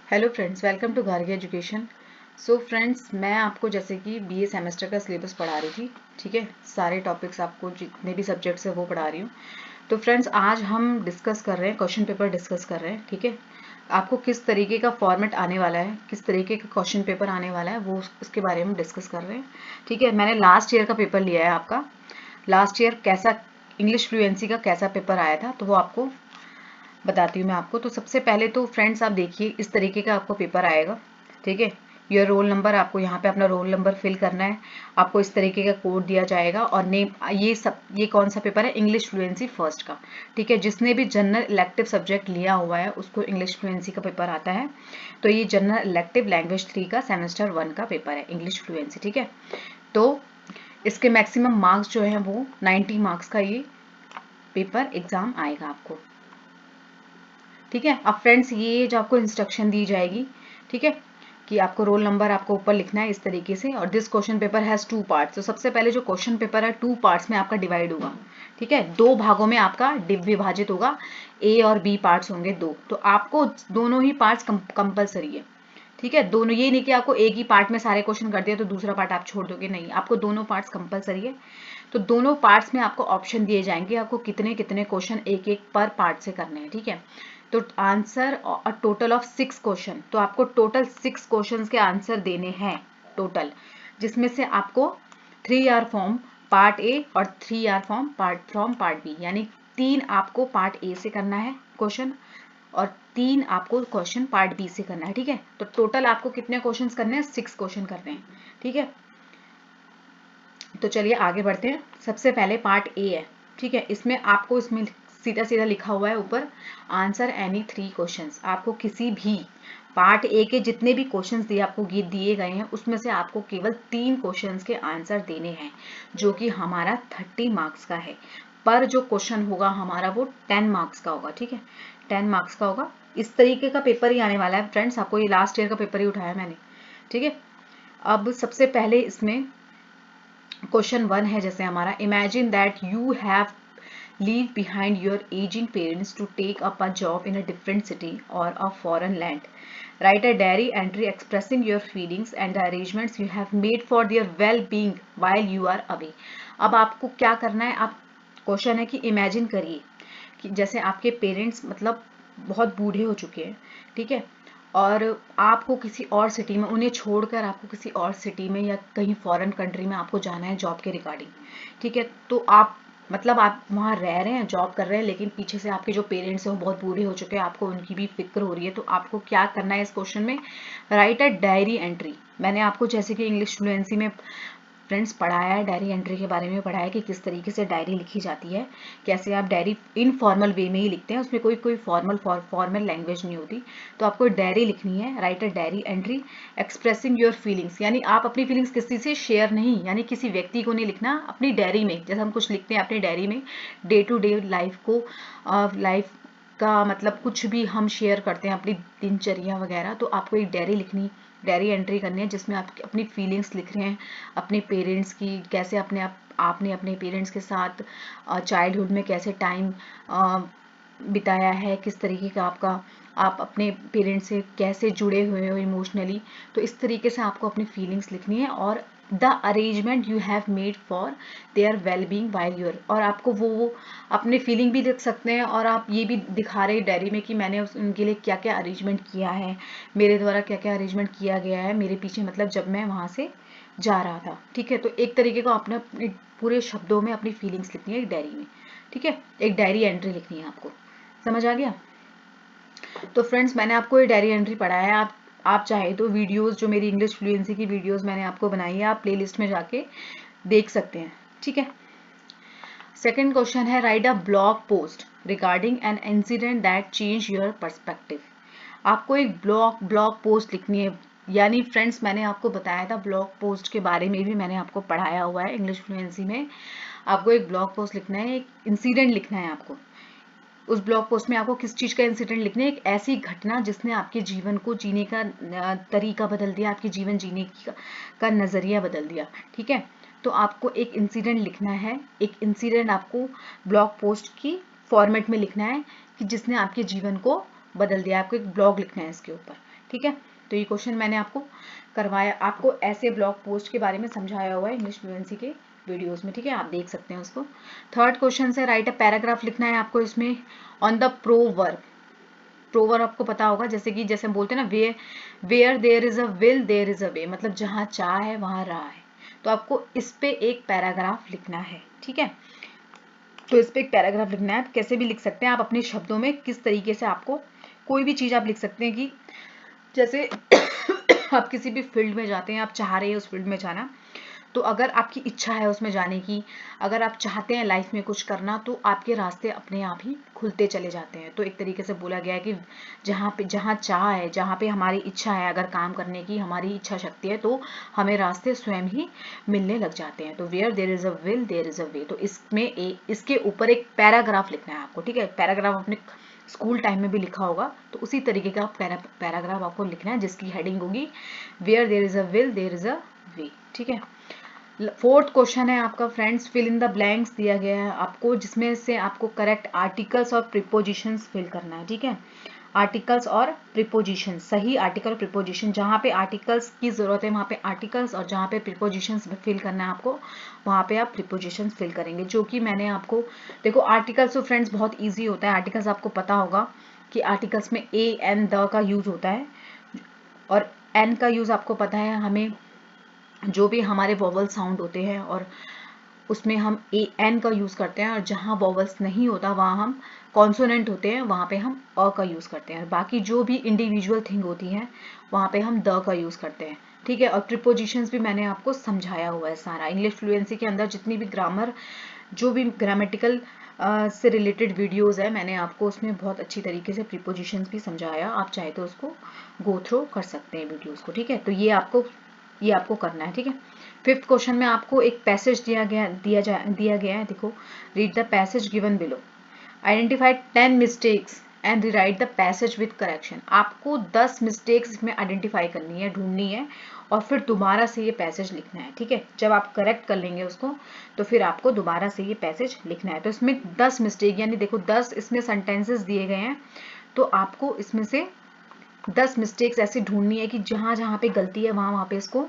Hello friends, welcome to Gargi education. So friends, मैं आपको जैसे कि बीए सेमेस्टर का सिलेबस पढ़ा रही थी, ठीक है। सारे टॉपिक्स आपको जितने भी सब्जेक्ट्स है वो पढ़ा रही हूँ। तो फ्रेंड्स, आज हम डिस्कस कर रहे हैं, क्वेश्चन पेपर डिस्कस कर रहे हैं, ठीक है। आपको किस तरीके का फॉर्मेट आने वाला है, किस तरीके का क्वेश्चन पेपर आने वाला है, वो उसके बारे में डिस्कस कर रहे हैं, ठीक है। मैंने लास्ट ईयर का पेपर लिया है आपका। लास्ट ईयर कैसा इंग्लिश फ्लुएंसी का कैसा पेपर आया था, तो वो आपको बताती हूँ मैं आपको। तो सबसे पहले तो फ्रेंड्स, आप देखिए इस तरीके का आपको पेपर आएगा, ठीक है। योर रोल नंबर, आपको यहाँ पे अपना रोल नंबर फिल करना है। आपको इस तरीके का कोड दिया जाएगा और नेम। ये कौन सा पेपर है? इंग्लिश फ्लुएंसी फर्स्ट का, ठीक है। जिसने भी जनरल इलेक्टिव सब्जेक्ट लिया हुआ है उसको इंग्लिश फ्लुएंसी का पेपर आता है। तो ये जनरल इलेक्टिव लैंग्वेज 3 का सेमेस्टर 1 का पेपर है, इंग्लिश फ्लुएंसी, ठीक है। तो इसके मैक्सिमम मार्क्स जो है वो 90 मार्क्स का ये पेपर एग्जाम आएगा आपको, ठीक है। अब फ्रेंड्स, ये जो आपको इंस्ट्रक्शन दी जाएगी, ठीक है, कि आपको रोल नंबर आपको ऊपर लिखना है इस तरीके से। और this question paper has 2 parts. तो सबसे पहले जो क्वेश्चन पेपर है 2 पार्ट्स में आपका डिवाइड होगा, ठीक है। 2 भागों में आपका विभाजित होगा। ए और बी पार्ट्स होंगे 2। तो आपको दोनों ही पार्ट्स कंपलसरी है, ठीक है। दोनों, ये नहीं कि आपको एक ही पार्ट में सारे क्वेश्चन कर दिया तो दूसरा पार्ट आप छोड़ दोगे, नहीं, आपको दोनों पार्ट्स कंपलसरी है। तो दोनों पार्ट्स में आपको ऑप्शन दिए जाएंगे, आपको कितने कितने क्वेश्चन एक एक पर पार्ट से करने हैं, ठीक है। तो answer a total of 6 question. तो आपको टोटल 6 क्वेश्चन के आंसर देने हैं टोटल, जिसमें से आपको 3 आर फॉर्म पार्ट ए और 3 आर फॉर्म पार्ट बी, यानी 3 आपको पार्ट ए से करना है क्वेश्चन और 3 आपको क्वेश्चन पार्ट बी से करना है, ठीक है। तो टोटल आपको कितने क्वेश्चंस करने हैं? 6 क्वेश्चन करने हैं, ठीक है। तो चलिए आगे बढ़ते हैं। सबसे पहले पार्ट ए है, ठीक है। इसमें सीधा सीधा लिखा हुआ है ऊपर, आंसर एनी 3 क्वेश्चंस। आपको किसी भी पार्ट ए के जितने भी क्वेश्चंस दिए गए हैं उसमें से आपको केवल 3 क्वेश्चंस के आंसर देने हैं, जो कि हमारा 30 मार्क्स का है। पर जो क्वेश्चन होगा हमारा वो 10 मार्क्स का होगा, ठीक है। 10 मार्क्स का होगा। इस तरीके का पेपर ही आने वाला है फ्रेंड्स। आपको ये लास्ट ईयर का पेपर ही उठाया मैंने, ठीक है। अब सबसे पहले इसमें क्वेश्चन 1 है जैसे हमारा, imagine that you have leave behind your aging parents to take up a job in a different city or a foreign land. Write a diary entry expressing your feelings and the arrangements you have made for their well-being while you are away. अब आपको क्या करना है? आप, question है कि imagine करिए कि जैसे आपके पेरेंट्स मतलब बहुत बूढ़े हो चुके हैं, ठीक है। और आपको किसी और सिटी में, उन्हें छोड़कर आपको किसी और सिटी में या कहीं फॉरेन कंट्री में आपको जाना है जॉब के रिगार्डिंग, ठीक है। तो आप मतलब आप वहाँ रह रहे हैं, जॉब कर रहे हैं, लेकिन पीछे से आपके जो पेरेंट्स हैं वो बहुत बूढ़े हो चुके हैं, आपको उनकी भी फिक्र हो रही है। तो आपको क्या करना है इस क्वेश्चन में? Right a diary entry. मैंने आपको जैसे कि इंग्लिश फ्लुएंसी में फ्रेंड्स पढ़ाया है, डायरी एंट्री के बारे में पढ़ाया है कि किस तरीके से डायरी लिखी जाती है, कैसे आप डायरी इनफॉर्मल वे में ही लिखते हैं, उसमें कोई फॉर्मल लैंग्वेज नहीं होती। तो आपको डायरी लिखनी है, right a diary entry expressing your feelings, यानी आप अपनी फीलिंग्स किसी से शेयर नहीं, यानी किसी व्यक्ति को नहीं लिखना, अपनी डायरी में जैसे हम कुछ लिखते हैं अपनी डायरी में, डे टू डे लाइफ को, लाइफ का मतलब कुछ भी हम शेयर करते हैं अपनी दिनचर्या वगैरह, तो आपको एक डायरी एंट्री करनी है जिसमें आप अपनी फीलिंग्स लिख रहे हैं अपने पेरेंट्स की, कैसे आपने अपने पेरेंट्स के साथ चाइल्डहुड में कैसे टाइम बिताया है, किस तरीके का आप अपने पेरेंट्स से कैसे जुड़े हुए हो इमोशनली। तो इस तरीके से आपको अपनी फीलिंग्स लिखनी है और the arrangement you have made for their well being while you're, और आपको वो अपने फीलिंग भी लिख सकते हैं और आप ये भी दिखा रहे डायरी में कि मैंने उनके लिए क्या क्या अरेंजमेंट किया है, मेरे द्वारा क्या क्या अरेंजमेंट किया गया है मेरे पीछे, मतलब जब मैं वहाँ से जा रहा था, ठीक है। तो एक तरीके को आपने अपने पूरे शब्दों में अपनी फीलिंग्स लिखनी है एक डायरी में, ठीक है। एक डायरी एंट्री लिखनी है आपको, समझ आ गया? तो फ्रेंड्स, मैंने आपको ये डायरी एंट्री पढ़ाया है। आप चाहे तो वीडियोस, जो मेरी इंग्लिश फ्लुएंसी की वीडियोस मैंने आपको बनाई है, आप प्लेलिस्ट में जाके देख सकते हैं, ठीक है। सेकेंड क्वेश्चन है, right a blog post regarding an incident that change your perspective. आपको एक ब्लॉग पोस्ट लिखनी है, यानी फ्रेंड्स मैंने आपको बताया था ब्लॉग पोस्ट के बारे में भी मैंने आपको पढ़ाया हुआ है इंग्लिश फ्लुएंसी में। आपको एक ब्लॉग पोस्ट लिखना है, एक इंसिडेंट लिखना है आपको। उस ब्लॉग पोस्ट में आपको किस चीज का इंसिडेंट लिखना है? एक ऐसी घटना जिसने आपके जीवन को जीने का तरीका बदल दिया, आपके जीवन जीने का नजरिया बदल दिया, ठीक है। तो आपको एक इंसिडेंट लिखना है, एक इंसिडेंट आपको ब्लॉग पोस्ट की फॉर्मेट में लिखना है कि जिसने आपके जीवन को बदल दिया। आपको एक ब्लॉग लिखना है इसके ऊपर, ठीक है। तो ये क्वेश्चन मैंने आपको करवाया, आपको ऐसे ब्लॉग पोस्ट के बारे में समझाया हुआ है इंग्लिश फ्लुएंसी के वीडियोस में, ठीक है, आप देख सकते हैं उसको। थर्ड क्वेश्चन से राइट अ पैराग्राफ लिखना है आपको इसमें ऑन द प्रोवर्ब। प्रोवर्ब आपको पता होगा, जैसे कि जैसे हम बोलते हैं ना, where there is a will there is a way, मतलब जहां चाह है वहां राह है। तो आपको इस पे एक पैराग्राफ लिखना है, ठीक है। तो इस पे एक पैराग्राफ लिखना है, आप कैसे भी लिख सकते हैं, आप अपने शब्दों में किस तरीके से आपको कोई भी चीज आप लिख सकते हैं कि जैसे आप किसी भी फील्ड में जाते हैं, आप चाह रहे हैं उस फील्ड में जाना, तो अगर आपकी इच्छा है उसमें जाने की, अगर आप चाहते हैं लाइफ में कुछ करना, तो आपके रास्ते अपने आप ही खुलते चले जाते हैं। तो एक तरीके से बोला गया है कि जहाँ चाह है, जहाँ पे हमारी इच्छा है अगर काम करने की, हमारी इच्छा शक्ति है, तो हमें रास्ते स्वयं ही मिलने लग जाते हैं। तो where there is a will there is a way, तो इसके ऊपर एक पैराग्राफ लिखना है आपको, ठीक है। पैराग्राफ अपने स्कूल टाइम में भी लिखा होगा, तो उसी तरीके का पैराग्राफ आपको लिखना है जिसकी हेडिंग होगी where there is a will there is a way, ठीक है। फोर्थ क्वेश्चन है आपका friends, fill in the blanks दिया गया है आपको, जिसमें से आपको करेक्ट आर्टिकल्स और प्रीपोजिशंस फिल करना है, ठीक है। आर्टिकल्स और प्रीपोजिशन, सही आर्टिकल और प्रीपोजिशन, जहाँ पे आर्टिकल्स की जरूरत है वहाँ पे आर्टिकल्स, और जहाँ पे प्रीपोजिशंस फिल करना है आपको वहाँ पे आप प्रीपोजिशंस फिल करेंगे, जो कि मैंने आपको, देखो आर्टिकल्स तो फ्रेंड्स बहुत ईजी होता है। आर्टिकल्स आपको पता होगा कि आर्टिकल्स में ए एन द का यूज होता है, और एन का यूज आपको पता है, हमें जो भी हमारे वॉवल साउंड होते हैं और उसमें हम ए एन का यूज करते हैं, और जहाँ वॉवल्स नहीं होता वहाँ हम कॉन्सोनेंट होते हैं वहाँ पे हम अ का यूज करते हैं, और बाकी जो भी इंडिविजुअल थिंग होती है वहाँ पे हम द का यूज करते हैं, ठीक है। और प्रीपोजिशंस भी मैंने आपको समझाया हुआ है सारा। इंग्लिश फ्लुएंसी के अंदर जितनी भी ग्रामर, जो भी ग्रामेटिकल से रिलेटेड वीडियोस है, मैंने आपको उसमें बहुत अच्छी तरीके से प्रीपोजिशंस भी समझाया, आप चाहे तो उसको गो थ्रू कर सकते हैं वीडियोस को, ठीक है। तो ये आपको करना है, ठीक है। फिफ्थ क्वेश्चन में आपको एक पैसेज दिया गया है, देखो, read the passage given below, identify 10 mistakes and rewrite the passage with correction. आपको 10 मिस्टेक्स इसमें आइडेंटिफाई करनी है, ढूंढनी है, और फिर दोबारा से ये पैसेज लिखना है, ठीक है। जब आप करेक्ट कर लेंगे उसको, तो फिर आपको दोबारा से ये पैसेज लिखना है। तो इसमें 10 मिस्टेक, यानी देखो 10 इसमें सेंटेंसेस दिए गए हैं, तो आपको इसमें से 10 मिस्टेक्स ऐसी ढूंढनी है कि जहां जहां पे गलती है वहां वहां पे इसको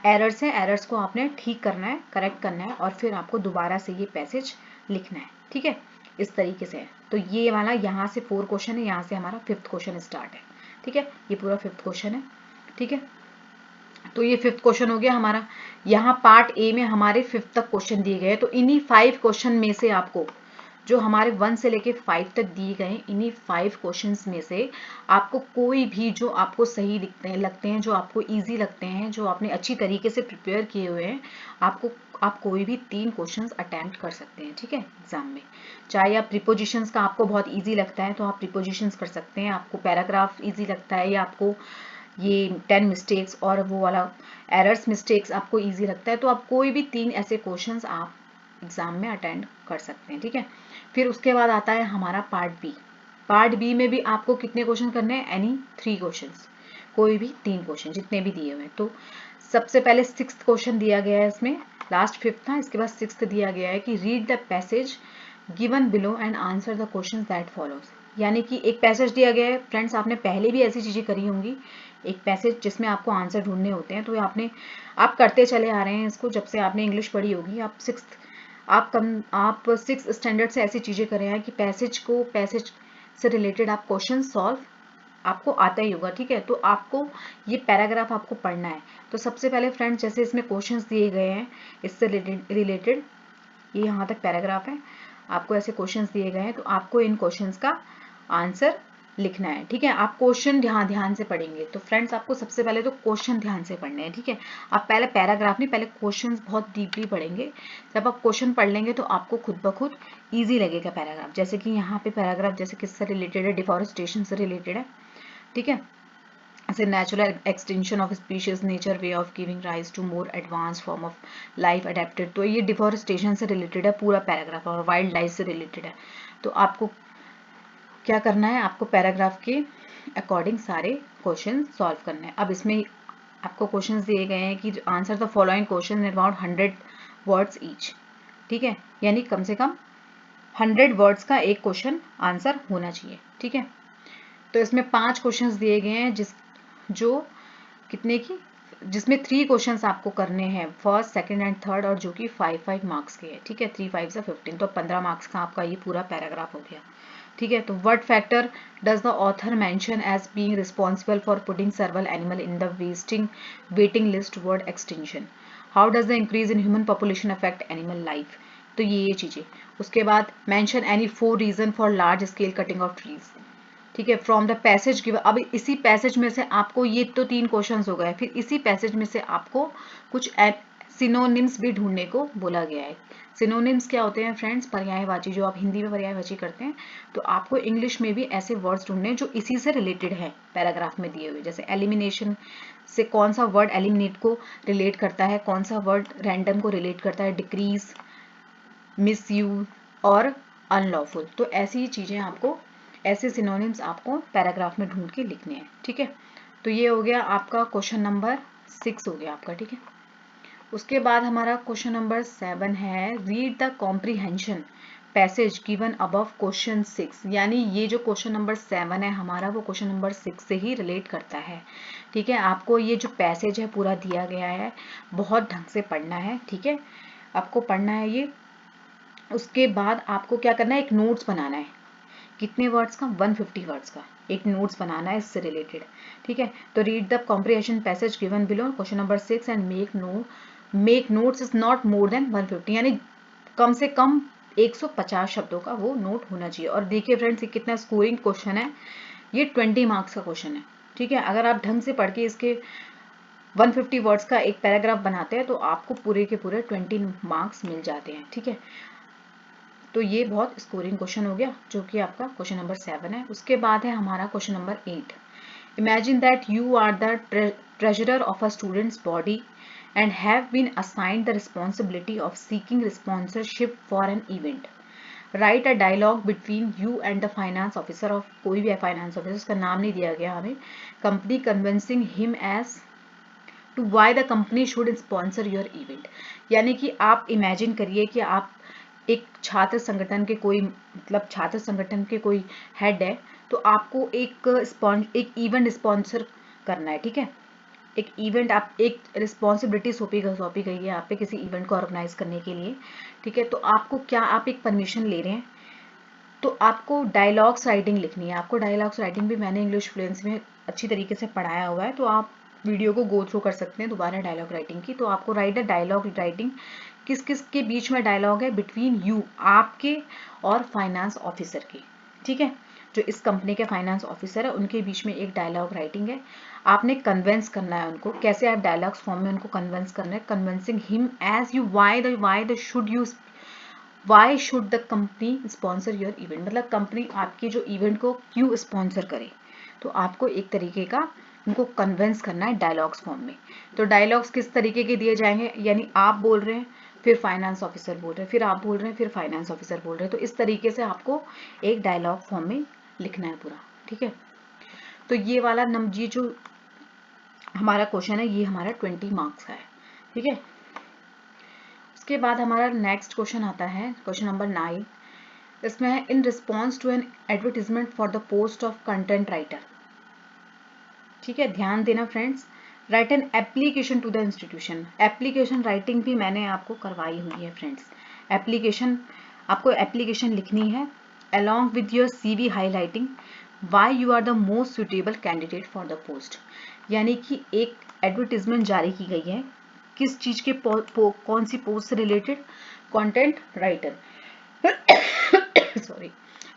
एरर्स है, एरर्स को आपने ठीक करना है, करेक्ट करना है, और फिर आपको दोबारा से ये पैसेज लिखना है, ठीक है। इस तरीके से है। तो ये वाला यहाँ से 4 क्वेश्चन है, यहाँ से हमारा 5th क्वेश्चन स्टार्ट है, ठीक है। ये पूरा 5th क्वेश्चन है, ठीक है। तो ये 5th क्वेश्चन हो गया हमारा। यहाँ पार्ट ए में हमारे 5th तक क्वेश्चन दिए गए, तो इन्हीं 5 क्वेश्चन में से आपको, जो हमारे 1 से लेके 5 तक दिए गए, इन्हीं 5 क्वेश्चंस में से आपको कोई भी जो आपको सही लगते हैं, जो आपको इजी लगते हैं, जो आपने अच्छी तरीके से प्रिपेयर किए हुए हैं, आप कोई भी 3 क्वेश्चंस अटेम्प्ट कर सकते हैं, ठीक है, एग्जाम में। चाहे आप प्रीपोजिशंस का आपको बहुत इजी लगता है तो आप प्रीपोजिशंस कर सकते हैं, आपको पैराग्राफ इजी लगता है, या आपको ये 10 मिस्टेक्स और वो वाला एरर्स मिस्टेक्स आपको इजी लगता है, तो आप कोई भी 3 ऐसे क्वेश्चंस आप एग्जाम में अटेंड कर सकते हैं, ठीक है। फिर उसके बाद आता है हमारा पार्ट बी। पार्ट बी में भी आपको कितने क्वेश्चन करने हैं, एनी 3 क्वेश्चंस, कोई भी 3 क्वेश्चन जितने भी दिए हुए हैं। तो सबसे पहले 6th क्वेश्चन दिया गया है इसमें, लास्ट 5th था, इसके बाद 6th दिया गया है कि read the passage given below and answer the questions that follows. यानी कि एक पैसेज दिया गया है फ्रेंड्स, आपने पहले भी ऐसी चीजें करी होंगी, एक पैसेज जिसमें आपको आंसर ढूंढने होते हैं, तो आप करते चले आ रहे हैं इसको, जब से आपने इंग्लिश पढ़ी होगी, आप 6th स्टैंडर्ड से ऐसी चीजें करे हैं कि पैसेज से रिलेटेड आप क्वेश्चन सॉल्व आपको आता ही होगा, ठीक है। तो आपको ये पैराग्राफ आपको पढ़ना है। तो सबसे पहले फ्रेंड्स, जैसे इसमें क्वेश्चंस दिए गए हैं इससे रिलेटेड, ये यहाँ तक पैराग्राफ है, आपको ऐसे क्वेश्चंस दिए गए हैं, तो आपको इन क्वेश्चंस का आंसर लिखना है, ठीक है। आप क्वेश्चन ध्यान से पढ़ेंगे, तो फ्रेंड्स आपको सबसे पहले तो क्वेश्चन ध्यान से पढ़ने हैं, ठीक है। आप पहले पैराग्राफ नहीं, पहले क्वेश्चंस बहुत डीपली पढ़ेंगे। जब आप क्वेश्चन पढ़ लेंगे तो आपको खुद ब खुद ईजी लगेगा पैराग्राफ। जैसे कि यहाँ पे पैराग्राफ जैसे किससे रिलेटेड है, डिफॉरेस्टेशन से रिलेटेड है, ठीक है। ऐसे natural extension of species, nature way of giving rise to more advance form of life adapted, तो ये डिफॉरेस्टेशन से रिलेटेड है पूरा पैराग्राफ, और वाइल्ड लाइफ से रिलेटेड है। तो आपको क्या करना है, आपको पैराग्राफ के अकॉर्डिंग सारे क्वेश्चन सॉल्व करने हैं। अब इसमें आपको क्वेश्चंस दिए गए हैं कि answer the following question in about 100 words each, ठीक है, यानी कम से कम 100 वर्ड्स का एक क्वेश्चन आंसर होना चाहिए, ठीक है। तो इसमें 5 क्वेश्चंस दिए गए हैं, जो कितने की, जिसमें 3 क्वेश्चंस आपको करने हैं, फर्स्ट, सेकंड एंड थर्ड, और जो कि 5 मार्क्स के हैं, ठीक है। 3 5 से 15, तो 15 मार्क्स का आपका ये पूरा पैराग्राफ हो गया, ठीक है। तो what factor does the author mention as being responsible for putting serval animal in the waiting list word extinction? How does the increase in human population affect animal life? तो ये चीजें। उसके बाद mention any 4 reason for large scale cutting of trees, ठीक है। From the passage given, अब इसी passage में से आपको, ये तो 3 क्वेश्चंस हो गए, फिर इसी पैसेज में से आपको कुछ सिनोनिम्स भी ढूंढने को बोला गया है। सिनोनिम्स क्या होते हैं फ्रेंड्स? पर्यायवाची, जो आप हिंदी में पर्यायवाची करते हैं, तो आपको इंग्लिश में भी ऐसे वर्ड्स ढूंढने जो इसी से रिलेटेड है, पैराग्राफ में दिए हुए। जैसे एलिमिनेशन से कौन सा वर्ड एलिमिनेट को रिलेट करता है, कौन सा वर्ड रैंडम को रिलेट करता है, डिक्रीज, मिसयूज और अनलॉफुल। तो ऐसी चीजें आपको, ऐसे सिनोनिम्स आपको पैराग्राफ में ढूंढ के लिखने हैं, ठीक है। तो ये हो गया आपका क्वेश्चन नंबर 6 हो गया आपका, ठीक है। उसके बाद हमारा क्वेश्चन नंबर 7 है, read the comprehension passage given above question 6। यानी ये जो क्वेश्चन नंबर 7 है हमारा, वो क्वेश्चन नंबर 6 से ही रिलेट करता है, ठीक है। आपको ये जो पैसेज है पूरा दिया गया है, बहुत ढंग से पढ़ना है, ठीक है। आपको पढ़ना है ये। उसके बाद आपको क्या करना है, एक नोट्स बनाना है। कितने वर्ड्स का? 150 वर्ड्स का एक नोट्स बनाना है इससे रिलेटेड, ठीक है। तो read the comprehension passage given below question number 6 and make notes is not more than 150, यानी कम से कम 150 शब्दों का वो नोट होना चाहिए। और देखिए फ्रेंड्स, ये कितना स्कोरिंग क्वेश्चन है, ये 20 मार्क्स का क्वेश्चन है, ठीक है। अगर आप ढंग से पढ़ के इसके 150 वर्ड्स का एक पैराग्राफ बनाते हैं तो आपको पूरे के पूरे 20 मार्क्स मिल जाते हैं, ठीक है। तो ये बहुत स्कोरिंग क्वेश्चन हो गया, जो कि आपका क्वेश्चन नंबर 7 है। उसके बाद है हमारा question number 8। Imagine that you are the treasurer of a students body and have been assigned the responsibility of seeking sponsorship for an event. Write a dialogue between you and the finance officer of, कोई भी है finance officer, उसका नाम नहीं दिया गया हमें, company convincing him as to why the company should sponsor your event. यानी कि आप इमेजिन करिए कि आप एक छात्र संगठन के कोई, मतलब छात्र संगठन के कोई हेड है, तो आपको एक इवेंट स्पॉन्सर करना है, ठीक है। एक इवेंट, आप एक रिस्पॉन्सिबिलिटी सौंपी गई है आप पे किसी इवेंट को ऑर्गेनाइज करने के लिए, ठीक है। तो आपको क्या, आप एक परमिशन ले रहे हैं, तो आपको डायलॉग्स राइटिंग लिखनी है। आपको डायलॉग्स राइटिंग भी मैंने इंग्लिश फ्लुएंसी में अच्छी तरीके से पढ़ाया हुआ है, तो आप वीडियो को गो थ्रू कर सकते हैं दोबारा डायलॉग राइटिंग की। तो आपको राइट अ डायलॉग राइटिंग, किस किस के बीच में डायलॉग है, बिटवीन यू, आपके और फाइनेंस ऑफिसर के, ठीक है। जो इस कंपनी के फाइनेंस ऑफिसर है उनके बीच में एक डायलॉग राइटिंग है। आपने कन्वेंस करना है उनको, कैसे आप डायलॉग्स फॉर्म में उनको कन्वेंस करना है, convincing him as you why should the company sponsor your event, मतलब कंपनी आपके जो इवेंट को क्यों स्पॉन्सर करे। तो आपको एक तरीके का उनको कन्वेंस करना है डायलॉग्स फॉर्म में। तो डायलॉग्स किस तरीके के दिए जाएंगे, यानी आप बोल रहे हैं, फिर फाइनेंस ऑफिसर बोल रहे हैं, फिर आप बोल रहे हैं, फिर फाइनेंस ऑफिसर बोल रहे हैं। तो इस तरीके से आपको एक डायलॉग फॉर्म में लिखना है पूरा, ठीक है। तो ये वाला ये जो हमारा क्वेश्चन है, ये हमारा 20 मार्क्स का है, ठीक है। उसके बाद हमारा नेक्स्ट क्वेश्चन आता है, क्वेश्चन नंबर 9। इसमें है, in response to an advertisement for the post of content writer, ठीक है। ध्यान देना friends, write an application to the institution. Application writing भी मैंने आपको करवाई हुई है फ्रेंड्स। एप्लीकेशन, आपको एप्लीकेशन लिखनी है along with your CV highlighting why you are the most suitable candidate for the post। यानी कि एक एडवर्टीजमेंट जारी की गई है, किस चीज के कौन सी पोस्ट से रिलेटेड, कंटेंट राइटर सॉरी,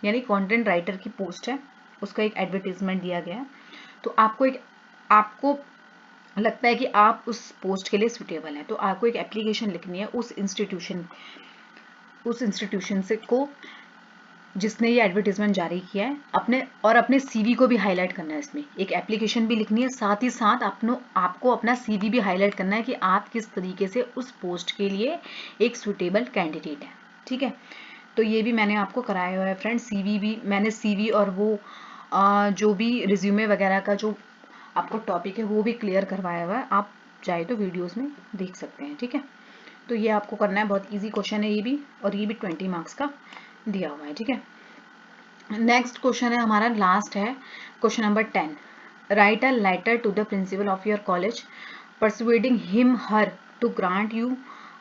यानी कंटेंट राइटर की पोस्ट है, उसका एक एडवर्टीजमेंट दिया गया है। तो आपको लगता है कि आप उस पोस्ट के लिए सुटेबल है, तो आपको एक एप्लीकेशन लिखनी है उस इंस्टीट्यूशन से को जिसने ये एडवर्टीजमेंट जारी किया है, अपने सीवी को भी हाईलाइट करना है। इसमें एक एप्लीकेशन भी लिखनी है, साथ ही साथ आपको अपना सीवी भी हाईलाइट करना है कि आप किस तरीके से उस पोस्ट के लिए एक सुटेबल कैंडिडेट है, ठीक है। तो ये भी मैंने आपको कराया हुआ है फ्रेंड्स। सीवी भी मैंने, सीवी और वो जो भी रिज्यूमे वगैरह का जो आपको टॉपिक है वो भी क्लियर करवाया हुआ है, आप चाहे तो वीडियोस में देख सकते हैं, ठीक है। तो ये आपको करना है, बहुत इजी क्वेश्चन है ये भी, और ये भी 20 मार्क्स का दिया हुआ है, ठीक है। नेक्स्ट क्वेश्चन है हमारा, लास्ट है question number 10। Write a letter to the principal of your college persuading him her to grant you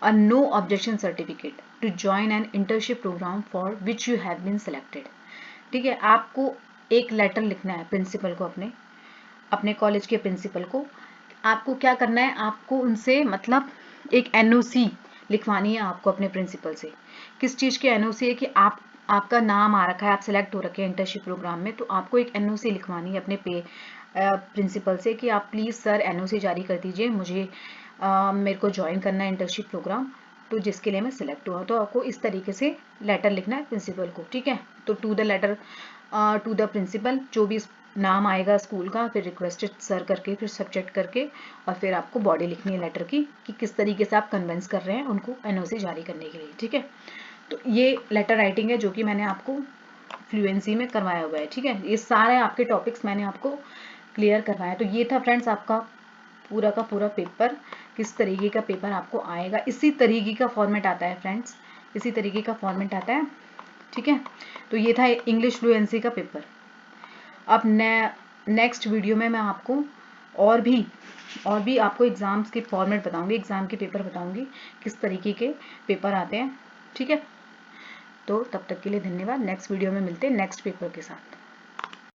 a no objection certificate to join an internship program for which you have been selected। ठीक है, आपको एक letter लिखना है principal को, अपने अपने college के प्रिंसिपल को। आपको क्या करना है, आपको उनसे मतलब एक एनओसी लिखवानी है आपको अपने प्रिंसिपल से। किस चीज़ की एनओसी है कि आपका नाम आ रखा है, आप सेलेक्ट हो रखे हैं इंटर्नशिप प्रोग्राम में, तो आपको एक एनओसी लिखवानी है अपने प्रिंसिपल से कि आप प्लीज़ सर एनओसी जारी कर दीजिए, मुझे मेरे को ज्वाइन करना है इंटर्नशिप प्रोग्राम, तो जिसके लिए मैं सिलेक्ट हुआ। तो आपको इस तरीके से लेटर लिखना है प्रिंसिपल को, ठीक है। तो to the letter to the principal, जो भी नाम आएगा स्कूल का, फिर रिक्वेस्टेड सर करके, फिर सब्जेक्ट करके, और फिर आपको बॉडी लिखनी है लेटर की कि किस तरीके से आप कन्विंस कर रहे हैं उनको एनओसी जारी करने के लिए, ठीक है। तो ये लेटर राइटिंग है जो कि मैंने आपको फ्लुएंसी में करवाया हुआ है, ठीक है। ये सारे आपके टॉपिक्स मैंने आपको क्लियर करवाया। तो ये था फ्रेंड्स आपका पूरा का पूरा पेपर, किस तरीके का पेपर आपको आएगा। इसी तरीके का फॉर्मेट आता है फ्रेंड्स, इसी तरीके का फॉर्मेट आता है, ठीक है। तो ये था इंग्लिश फ्लुएंसी का पेपर। अब नेक्स्ट वीडियो में मैं आपको और भी आपको एग्जाम्स के फॉर्मेट बताऊंगी, एग्जाम के पेपर बताऊंगी, किस तरीके के पेपर आते हैं, ठीक है। तो तब तक के लिए धन्यवाद। नेक्स्ट वीडियो में मिलते हैं नेक्स्ट पेपर के साथ।